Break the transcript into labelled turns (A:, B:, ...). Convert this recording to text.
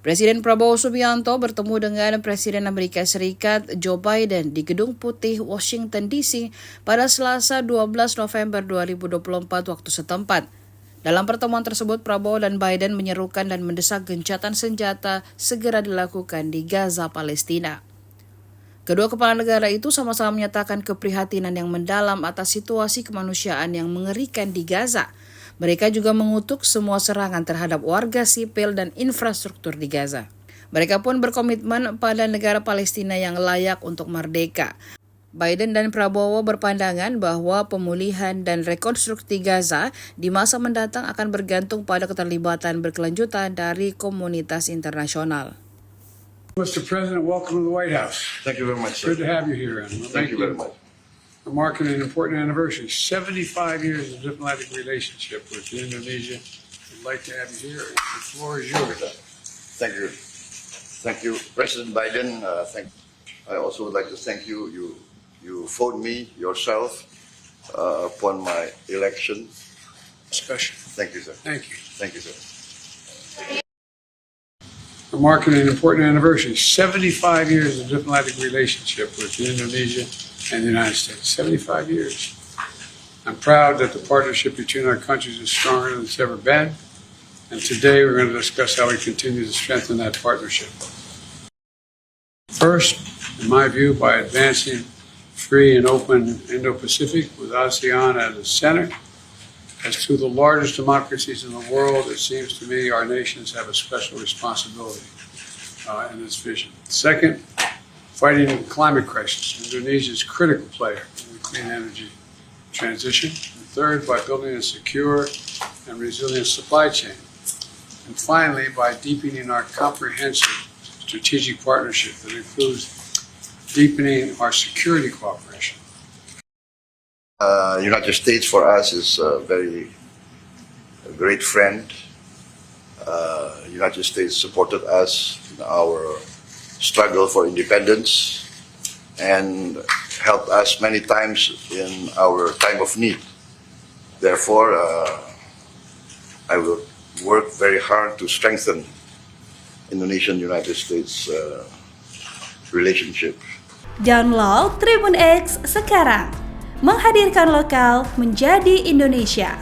A: Presiden Prabowo Subianto bertemu dengan Presiden Amerika Serikat Joe Biden di Gedung Putih, Washington DC pada Selasa 12 November 2024 waktu setempat. Dalam pertemuan tersebut, Prabowo dan Biden menyerukan dan mendesak gencatan senjata segera dilakukan di Gaza, Palestina. Kedua kepala negara itu sama-sama menyatakan keprihatinan yang mendalam atas situasi kemanusiaan yang mengerikan di Gaza. Mereka juga mengutuk semua serangan terhadap warga sipil dan infrastruktur di Gaza. Mereka pun berkomitmen pada negara Palestina yang layak untuk merdeka. Biden dan Prabowo berpandangan bahwa pemulihan dan rekonstruksi Gaza di masa mendatang akan bergantung pada keterlibatan berkelanjutan dari komunitas internasional.
B: Mr. President, welcome to the White House.
C: Thank you very much, sir.
B: Good to have you here.
C: Thank you very much.
B: We're marking an important anniversary, 75 years of diplomatic relationship with Indonesia. We'd like to have you here. The floor is yours.
C: Thank you. Thank you, President Biden. I also would like to thank you. You phoned me yourself upon my election.
B: Special.
C: Thank you, sir.
B: Thank you.
C: Thank you, sir.
B: We're marking an important anniversary, 75 years of diplomatic relationship with Indonesia and the United States. 75 years. I'm proud that the partnership between our countries is stronger than it's ever been. And today we're going to discuss how we continue to strengthen that partnership. First, in my view, by advancing free and open Indo-Pacific with ASEAN at its center. As two of the largest democracies in the world, it seems to me our nations have a special responsibility in this vision. Second, fighting the climate crisis. Indonesia is a critical player in the clean energy transition. And third, by building a secure and resilient supply chain. And finally, by deepening our comprehensive strategic partnership that includes deepening our security cooperation.
C: United States for us is a great friend. United States supported us in our struggle for independence and helped us many times in our time of need. Therefore, I will work very hard to strengthen Indonesian-United States relationship.
D: Download Tribun X sekarang, menghadirkan lokal menjadi Indonesia.